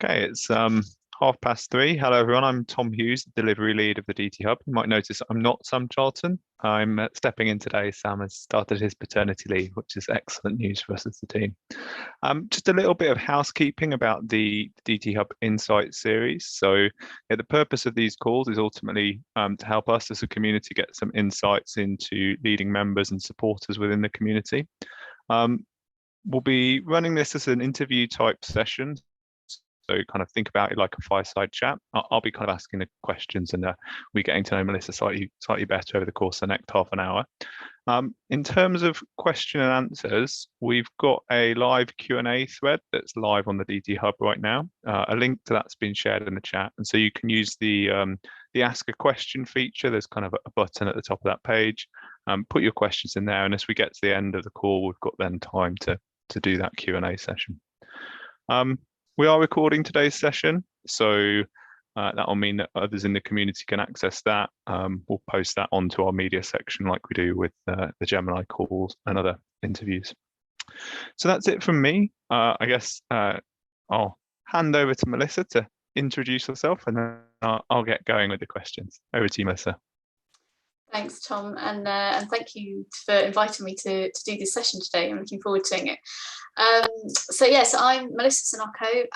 Okay, it's 3:30. Hello, everyone. I'm Tom Hughes, the delivery lead of the DT Hub. You might notice I'm not Sam Charlton. I'm stepping in today. Sam has started his paternity leave, which is excellent news for us as a team. Just a little bit of housekeeping about the DT Hub Insight series. So, yeah, the purpose of these calls is ultimately to help us as a community get some insights into leading members and supporters within the community. We'll be running this as an interview type session. So kind of think about it like a fireside chat. I'll be kind of asking the questions and we're getting to know Melissa slightly better over the course of the next half an hour. In terms of question and answers, we've got a live Q&A thread that's live on the DT Hub right now. A link to that's been shared in the chat. And so you can use the ask a question feature. There's kind of a button at the top of that page. Put your questions in there. And as we get to the end of the call, we've got then time to do that Q&A session. We are recording today's session, so that will mean that others in the community can access that. We'll post that onto our media section like we do with the Gemini calls and other interviews. So that's it from me. I guess I'll hand over to Melissa to introduce herself, and then I'll get going with the questions. Over to you, Melissa. Thanks, Tom, and thank you for inviting me to do this session today. I'm looking forward to doing it. So yes, I'm Melissa Zanocco,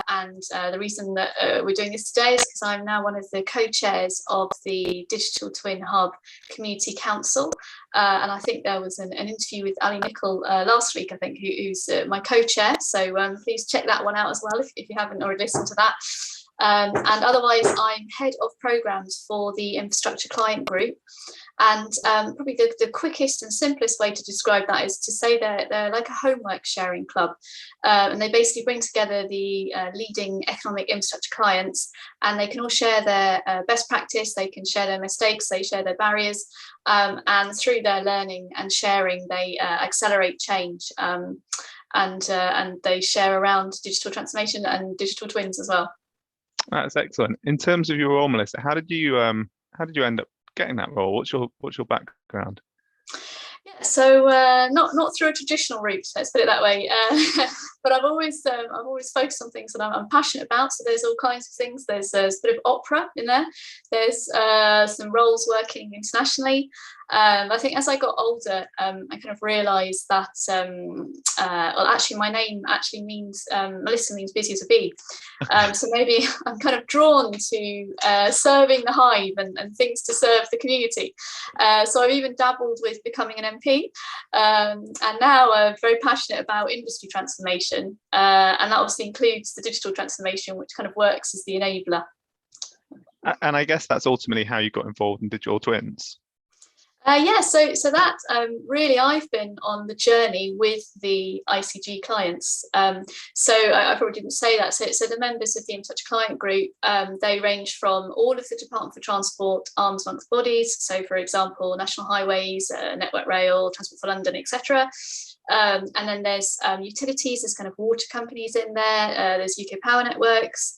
and the reason that we're doing this today is because I'm now one of the co-chairs of the Digital Twin Hub Community Council, and I think there was an interview with Ali Nicol last week, I think, who's my co-chair, so please check that one out as well if you haven't already listened to that. And otherwise, I'm head of programs for the infrastructure client group. And probably the quickest and simplest way to describe that is to say they're like a homework sharing club. And they basically bring together the leading economic infrastructure clients, and they can all share their best practice, they can share their mistakes, they share their barriers, and through their learning and sharing, they accelerate change. And they share around digital transformation and digital twins as well. That's excellent. In terms of your role, Melissa, how did you end up getting that role? What's your background? Yeah, so not through a traditional route, let's put it that way. But I've always focused on things that I'm passionate about. So there's all kinds of things. There's a bit of opera in there. There's some roles working internationally. I think as I got older, I kind of realised that, well, actually my name actually means, Melissa means busy as a bee. So maybe I'm kind of drawn to serving the hive and things to serve the community. So I've even dabbled with becoming an MP, and now I'm very passionate about industry transformation. And that obviously includes the digital transformation, which kind of works as the enabler. And I guess that's ultimately how you got involved in digital twins. Yeah, so that really I've been on the journey with the ICG clients. So I probably didn't say that. So the members of the infrastructure client group, they range from all of the Department for Transport arms amongst bodies. So for example, National Highways, Network Rail, Transport for London, etc. And then there's utilities, there's kind of water companies in there, there's UK Power Networks,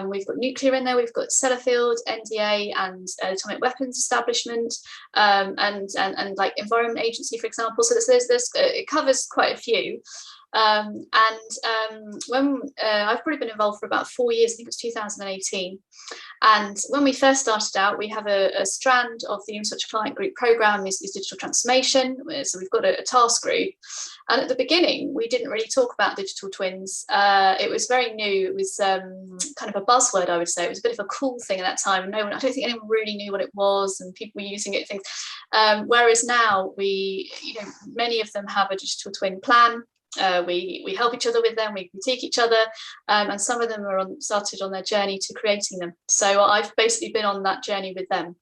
we've got nuclear in there, we've got Sellafield, NDA and Atomic Weapons Establishment, and like Environment Agency, for example. So there's it covers quite a few. When I've probably been involved for about 4 years, I think it was 2018. And when we first started out, we have a strand of the infrastructure client group program is digital transformation. So we've got a task group. And at the beginning, we didn't really talk about digital twins. It was very new. It was kind of a buzzword, I would say. It was a bit of a cool thing at that time. I don't think anyone really knew what it was, and people were using it. Things. Whereas now, many of them have a digital twin plan. We help each other with them, we critique each other, and some of them are started on their journey to creating them. So I've basically been on that journey with them.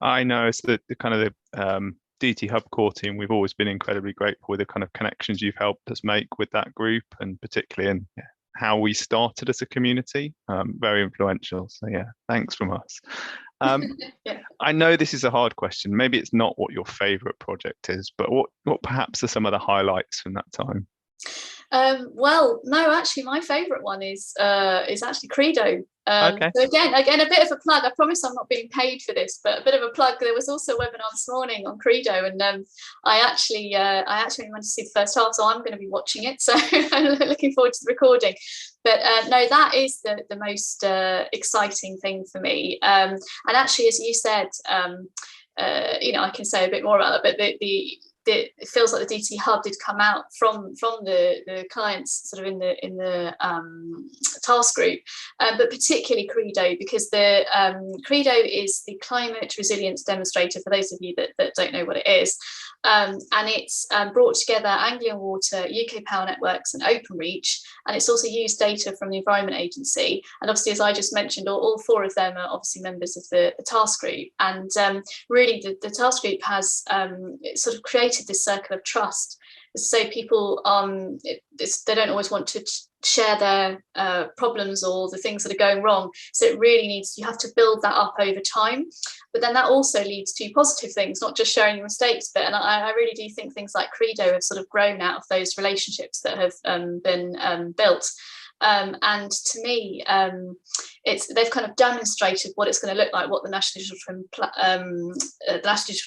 I know it's the kind of the DT Hub core team. We've always been incredibly grateful with the kind of connections you've helped us make with that group, and particularly in how we started as a community. Very influential. So yeah, thanks from us. Yeah. I know this is a hard question. Maybe it's not what your favourite project is, but what perhaps are some of the highlights from that time? Well, no, actually, my favourite one is actually Credo. Okay. So again, a bit of a plug. I promise I'm not being paid for this, but a bit of a plug. There was also a webinar this morning on Credo, and I actually went to see the first half, so I'm going to be watching it. So I'm looking forward to the recording. But no, that is the most exciting thing for me. And actually, as you said, I can say a bit more about it, but it feels like the DT Hub did come out from the clients sort of in the task group, but particularly Credo, because the Credo is the climate resilience demonstrator for those of you that don't know what it is. And it's brought together Anglian Water, UK Power Networks and Openreach, and it's also used data from the Environment Agency. And obviously, as I just mentioned, all four of them are obviously members of the task group. And really, the task group has sort of created this circle of trust. So people, they don't always want to share their problems or the things that are going wrong. So it really you have to build that up over time. But then that also leads to positive things, not just sharing your mistakes. But and I really do think things like Credo have sort of grown out of those relationships that have been built. And to me, they've kind of demonstrated what it's going to look like, what the National Digital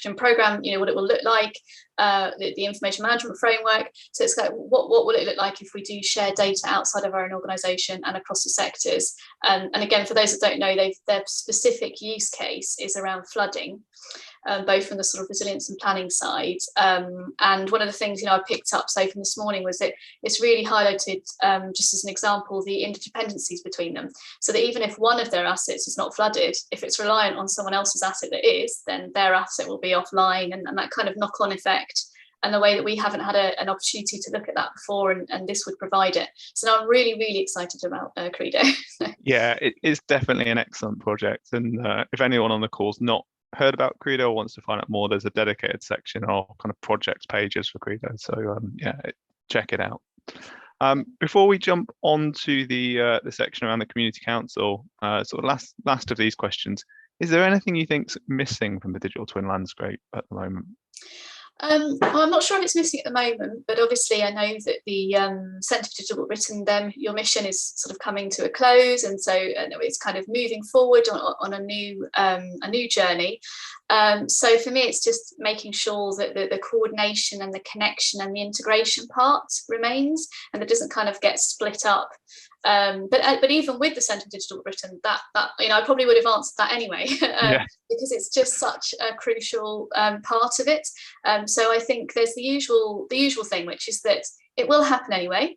Twin Programme, what it will look like, the information management framework. So it's like, what will it look like if we do share data outside of our own organisation and across the sectors? And again, for those that don't know, their specific use case is around flooding. Both from the sort of resilience and planning side. And one of the things, I picked up, say, from this morning was that it's really highlighted, just as an example, the interdependencies between them. So that even if one of their assets is not flooded, if it's reliant on someone else's asset that is, then their asset will be offline, and that kind of knock-on effect. And the way that we haven't had an opportunity to look at that before, and this would provide it. So now I'm really, really excited about Credo. Yeah, it is definitely an excellent project. And if anyone on the call's not heard about Credo or wants to find out more, there's a dedicated section or kind of projects pages for Credo. So check it out. Before we jump on to the section around the community council, sort of last of these questions, is there anything you think's missing from the digital twin landscape at the moment? Well, I'm not sure if it's missing at the moment, but obviously I know that the Centre for Digital Britain, your mission is sort of coming to a close, and so it's kind of moving forward on a new journey. So for me, it's just making sure that the coordination and the connection and the integration part remains, and it doesn't kind of get split up. But even with the Centre for Digital Britain, that I probably would have answered that anyway, because it's just such a crucial part of it. So I think there's the usual thing, which is that it will happen anyway,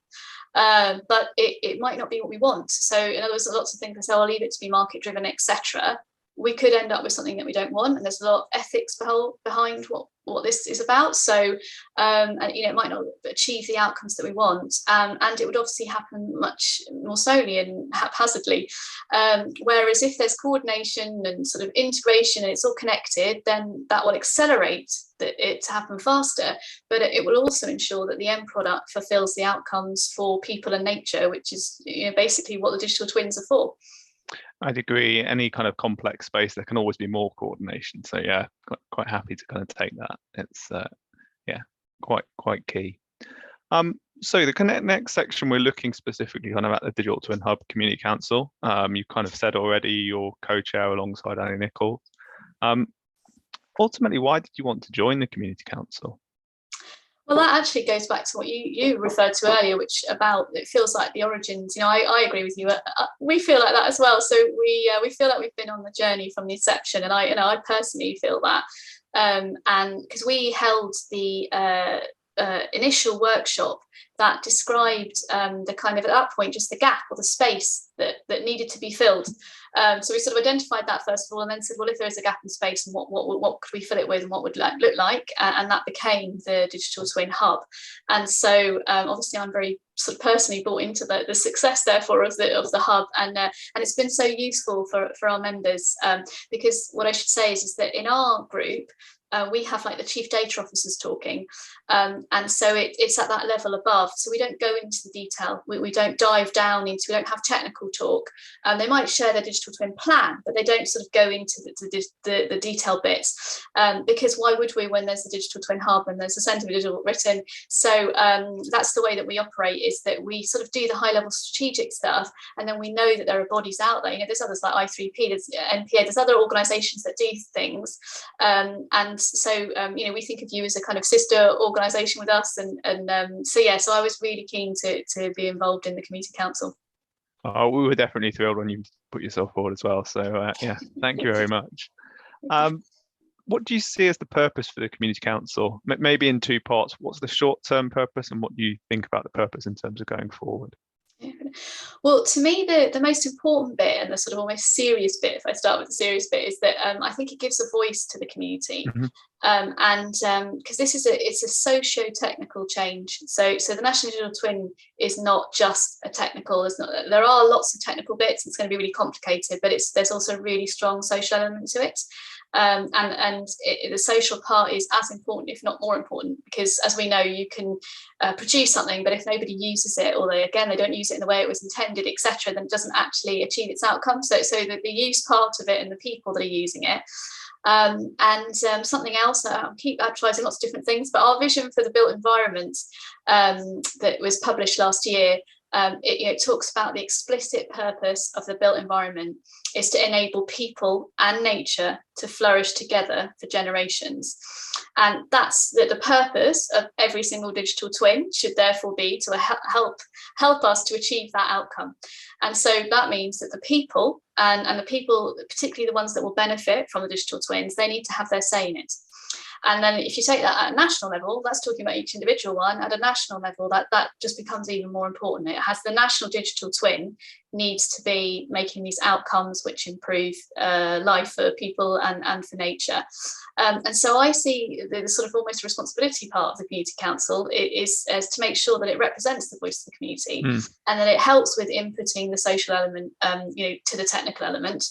but it might not be what we want. So in other words, lots of things I say, I'll leave it to be market driven, etc. We could end up with something that we don't want, and there's a lot of ethics behind what this is about. So it might not achieve the outcomes that we want, and it would obviously happen much more slowly and haphazardly. Whereas if there's coordination and sort of integration and it's all connected, then that will accelerate it to happen faster, but it will also ensure that the end product fulfills the outcomes for people and nature, which is basically what the digital twins are for. I'd agree. Any kind of complex space, there can always be more coordination. So yeah, quite happy to kind of take that. It's quite key. So the next section, we're looking specifically kind of at the Digital Twin Hub Community Council. You kind of said already you're co-chair alongside Annie Nichols. Ultimately, why did you want to join the Community Council? Well, that actually goes back to what you referred to earlier, which about it feels like the origins. I agree with you. We feel like that as well. So we feel like we've been on the journey from the inception, and I personally feel that. And because we held the initial workshop that described the kind of, at that point, just the gap or the space that needed to be filled. So we sort of identified that first of all, and then said, well, if there is a gap in space, and what could we fill it with, and what would look like, and that became the Digital Twin Hub. And so obviously I'm very sort of personally bought into the success therefore of the hub, and it's been so useful for our members, because what I should say is that in our group, we have like the chief data officers talking, and so it's at that level above. So we don't go into the detail. We don't dive down into. We don't have technical talk. They might share their digital twin plan, but they don't sort of go into the detail bits, because why would we when there's the digital twin hub and there's a centre of digital written? So that's the way that we operate. Is that we sort of do the high level strategic stuff, and then we know that there are bodies out there. You know, there's others like I3P, there's NPA, there's other organisations that do things, and so you know, we think of you as a kind of sister organisation with us, and so yeah, so I was really keen to be involved in the community council. Oh, we were definitely thrilled when you put yourself forward as well. So yeah, thank you very much. What do you see as the purpose for the community council? Maybe in two parts. What's the short-term purpose, and what do you think about the purpose in terms of going forward? Well, to me, the most important bit and the sort of almost serious bit, if I start with the serious bit, is that I think it gives a voice to the community. And because this is it's a socio-technical change. So the National Digital Twin is not just a technical. There are lots of technical bits. It's going to be really complicated, but there's also a really strong social element to it. The social part is as important, if not more important, because as we know, you can produce something, but if nobody uses it, or they don't use it in the way it was intended, etc., then it doesn't actually achieve its outcome. So the use part of it and the people that are using it. Something else, I'll keep advertising lots of different things, but our vision for the built environment that was published last year, it talks about the explicit purpose of the built environment is to enable people and nature to flourish together for generations. And that's the purpose of every single digital twin should therefore be to help us to achieve that outcome. And so that means that the people and the people, particularly the ones that will benefit from the digital twins, they need to have their say in it. And then if you take that at a national level, that's talking about each individual one. At a national level, that just becomes even more important. It has the national digital twin needs to be making these outcomes which improve life for people and for nature. And so I see the sort of almost responsibility part of the community council is as to make sure that it represents the voice of the community and that it helps with inputting the social element, to the technical element.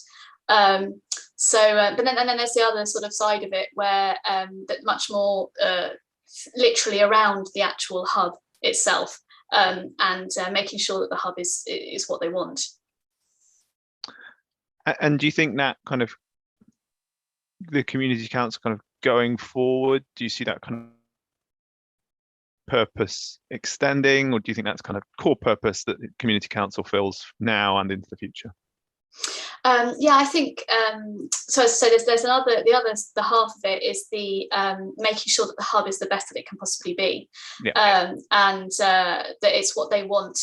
But then there's the other sort of side of it where that much more literally around the actual hub itself, and making sure that the hub is what they want. And do you think that kind of the community council kind of going forward, do you see that kind of purpose extending, or do you think that's kind of core purpose that the community council fills now and into the future? I think so. As I say, the half of it is the making sure that the hub is the best that it can possibly be, and that it's what they want.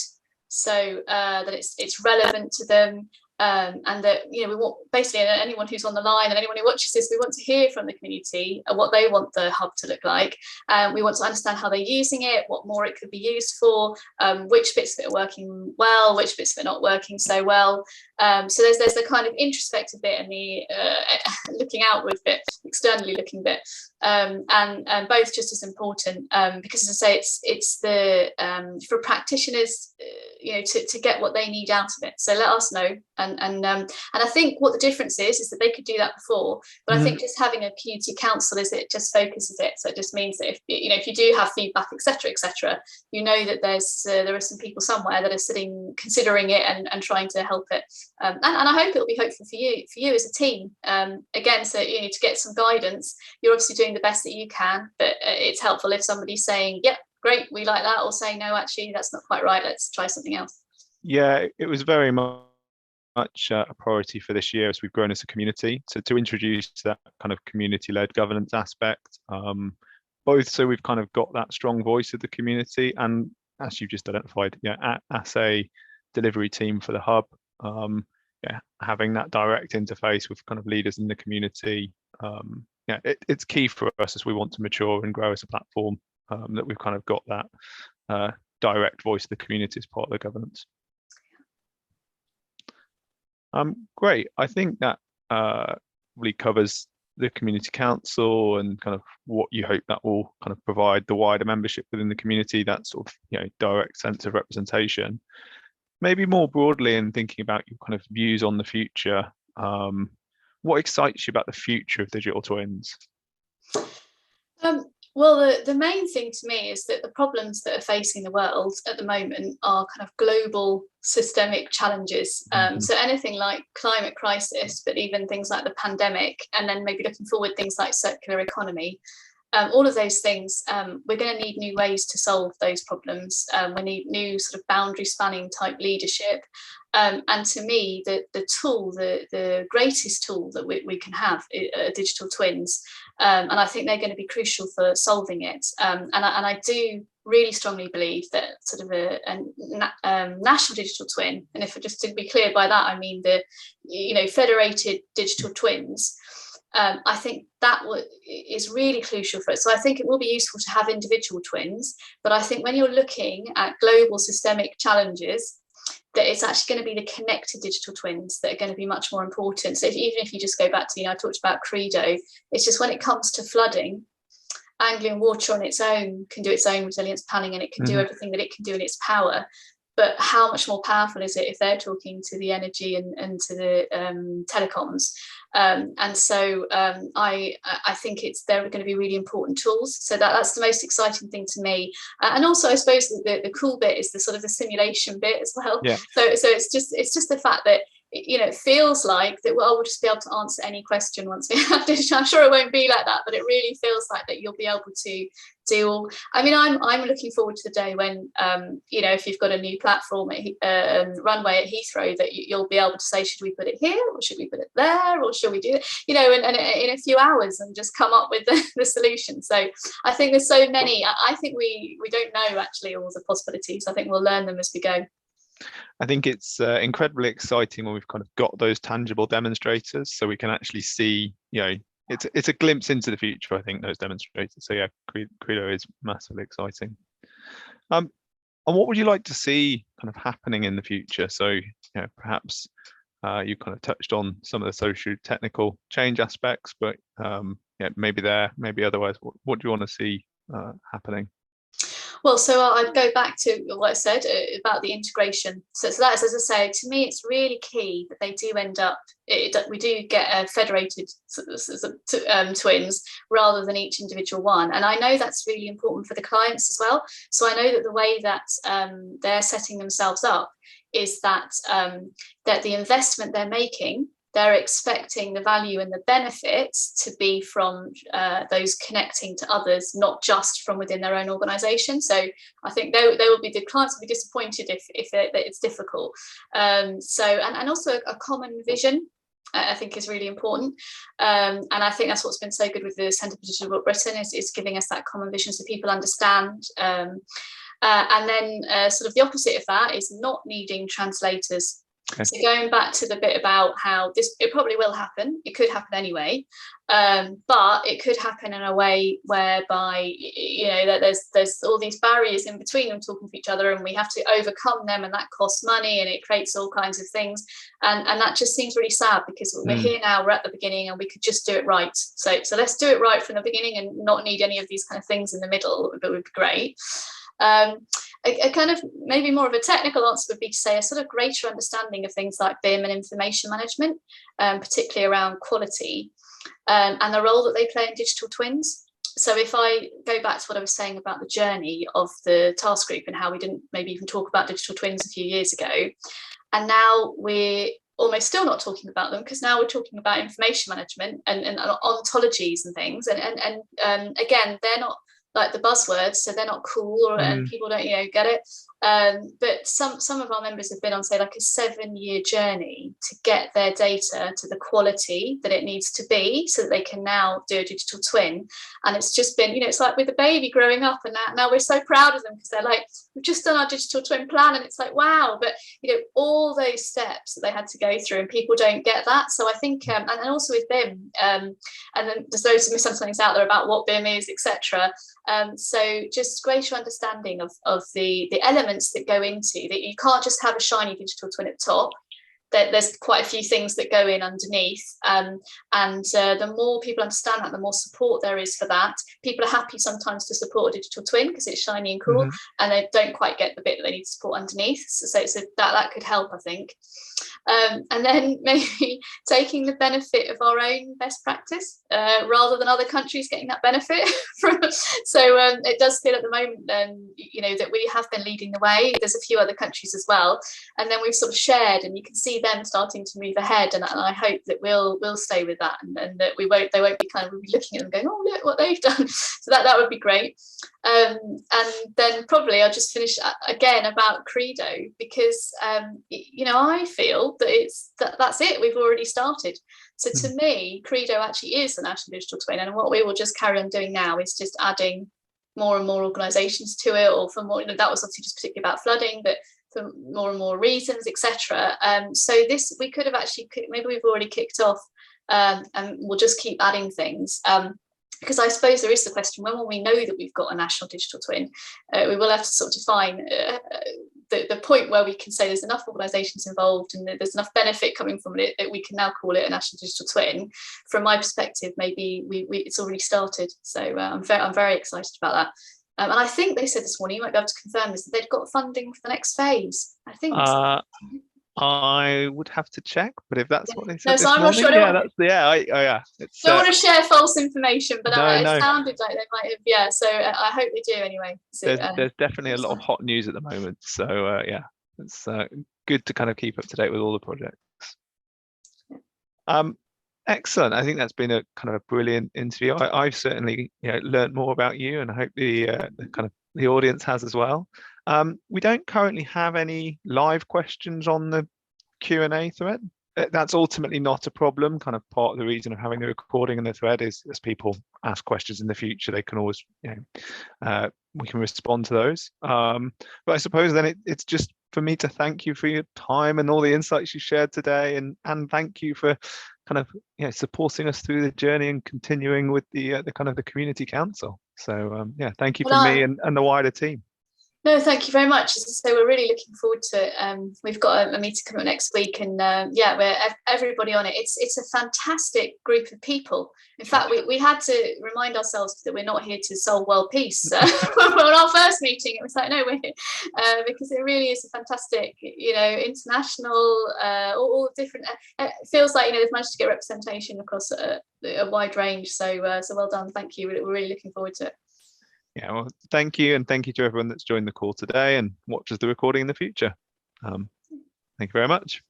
So that it's relevant to them. And that we want basically anyone who's on the line and anyone who watches this, we want to hear from the community what they want the hub to look like. We want to understand how they're using it, what more it could be used for, which bits of it are working well, which bits of it are not working so well. So there's the kind of introspective bit and the looking outward bit, externally looking bit, and both just as important, because as I say, it's the for practitioners, to get what they need out of it. So let us know, and I think what the difference is that they could do that before, but I think just having a community council it just focuses it. So it just means that if you do have feedback, etc., that there are some people somewhere that are sitting considering it and trying to help it. And I hope it'll be hopeful for you as a team. Again, so to get some guidance, you're obviously doing the best that you can, but it's helpful if somebody's saying, yep, great, we like that, or saying, no, actually, that's not quite right, let's try something else. Yeah, it was very much a priority for this year as we've grown as a community. So to introduce that kind of community-led governance aspect, both so we've kind of got that strong voice of the community, and as you've just identified, as a delivery team for the hub, having that direct interface with kind of leaders in the community, it's key for us as we want to mature and grow as a platform, that we've kind of got that direct voice of the community as part of the governance. Great. I think that really covers the community council and kind of what you hope that will kind of provide the wider membership within the community, that sort of direct sense of representation. Maybe more broadly, in thinking about your kind of views on the future, what excites you about the future of digital twins? Well, the main thing to me is that the problems that are facing the world at the moment are kind of global systemic challenges. So anything like climate crisis, but even things like the pandemic, and then maybe looking forward, things like circular economy. All of those things, we're going to need new ways to solve those problems. We need new sort of boundary spanning type leadership. And to me, the greatest tool that we can have are digital twins. And I think they're going to be crucial for solving it. And I do really strongly believe that sort of a national digital twin, and if just to be clear by that, I mean the federated digital twins. I think that is really crucial for it. So I think it will be useful to have individual twins, but I think when you're looking at global systemic challenges, that it's actually going to be the connected digital twins that are going to be much more important. So even if you just go back to, I talked about Credo, it's just when it comes to flooding, Anglian Water on its own can do its own resilience planning, and it can do everything that it can do in its power. But how much more powerful is it if they're talking to the energy and to the telecoms? And so I think they're going to be really important tools. So that's the most exciting thing to me. And also, I suppose the cool bit is the sort of the simulation bit as well. Yeah. So it's just the fact that it feels like that we'll just be able to answer any question once we have this. I'm sure it won't be like that, but it really feels like that you'll be able to do. I mean, I'm looking forward to the day when if you've got a new platform at runway at Heathrow, that you'll be able to say, should we put it here, or should we put it there, or should we do it, and in a few hours, and just come up with the solution. So I think there's so many. I think we don't know actually all the possibilities. I think we'll learn them as we go. I think it's incredibly exciting when we've kind of got those tangible demonstrators, so we can actually see, it's a glimpse into the future, I think, those demonstrators. So yeah, Credo is massively exciting. And what would you like to see kind of happening in the future? So perhaps you kind of touched on some of the social technical change aspects, but maybe otherwise, what do you want to see happening? Well, so I'd go back to what I said about the integration. So that's, as I say, to me, it's really key that they do end up, we do get federated twins rather than each individual one. And I know that's really important for the clients as well. So I know that the way that they're setting themselves up is that the investment they're making, they're expecting the value and the benefits to be from those connecting to others, not just from within their own organisation. So I think the clients will be disappointed if it's difficult. And also a common vision, I think, is really important. And I think that's what's been so good with the Centre for Digital Britain is giving us that common vision so people understand. And then sort of the opposite of that is not needing translators. Okay. So going back to the bit about how it probably will happen, it could happen anyway, but it could happen in a way whereby that there's all these barriers in between them talking to each other, and we have to overcome them, and that costs money, and it creates all kinds of things, and that just seems really sad because we're here now, we're at the beginning, and we could just do it right. So let's do it right from the beginning and not need any of these kind of things in the middle. That would be great. A kind of maybe more of a technical answer would be to say a sort of greater understanding of things like BIM and information management, particularly around quality, and the role that they play in digital twins. So if I go back to what I was saying about the journey of the task group and how we didn't maybe even talk about digital twins a few years ago, and now we're almost still not talking about them, because now we're talking about information management and ontologies and things, and again, they're not like the buzzwords, so they're not cool, and people don't get it. But some of our members have been on, say, like a 7-year journey to get their data to the quality that it needs to be, so that they can now do a digital twin. And it's just been, it's like with a baby growing up, and now we're so proud of them because they're like, we've just done our digital twin plan, and it's like, wow. But all those steps that they had to go through, and people don't get that. So I think, and also with BIM, and then there's loads of misunderstandings out there about what BIM is, etc. So just greater understanding of the elements that go into that. You can't just have a shiny digital twin at the top. there's quite a few things that go in underneath, and the more people understand that, the more support there is for that. People are happy sometimes to support a digital twin because it's shiny and cool, and they don't quite get the bit that they need to support underneath. So that could help, I think. And then maybe taking the benefit of our own best practice rather than other countries getting that benefit. So it does feel at the moment, that we have been leading the way. There's a few other countries as well, and then we've sort of shared, and you can see them starting to move ahead. And I hope that we'll stay with that, and that they won't be kind of looking at them going, oh look what they've done. So that would be great. And then probably I'll just finish again about Credo, because I feel that that's it, we've already started. So to me, Credo actually is the national digital twin, and what we will just carry on doing now is just adding more and more organisations to it, or for more, that was obviously just particularly about flooding, but for more and more reasons, etc. So this, we could have actually, maybe we've already kicked off, and we'll just keep adding things. Because I suppose there is the question, when will we know that we've got a national digital twin? We will have to sort of define the point where we can say there's enough organisations involved and there's enough benefit coming from it that we can now call it a national digital twin. From my perspective, maybe it's already started. So I'm very excited about that. And I think they said this morning, you might be able to confirm this, that they've got funding for the next phase. I think. I would have to check, but if that's what they said no, this so I'm morning, not sure. Yeah. It's, don't want to share false information, but no. It sounded like they might have. Yeah, so I hope they do anyway. So, there's definitely a lot of hot news at the moment. So it's good to kind of keep up to date with all the projects. Excellent. I think that's been a kind of a brilliant interview. I've certainly learned more about you, and I hope the kind of the audience has as well. We don't currently have any live questions on the Q&A thread. That's ultimately not a problem. Kind of part of the reason of having the recording in the thread is as people ask questions in the future, they can always, we can respond to those. But I suppose then it's just for me to thank you for your time and all the insights you shared today, and thank you for kind of supporting us through the journey and continuing with the kind of the community council. So thank you from me and the wider team. No, thank you very much. As I say, we're really looking forward to it. We've got a meeting coming up next week, and we're everybody on it. It's a fantastic group of people. In fact, we had to remind ourselves that we're not here to solve world peace. On our first meeting, it was like, no, we're here because it really is a fantastic, international, all different. It feels like they've managed to get representation across a wide range. So well done. Thank you. We're really looking forward to it. Yeah, well, thank you, and thank you to everyone that's joined the call today and watches the recording in the future. Thank you very much.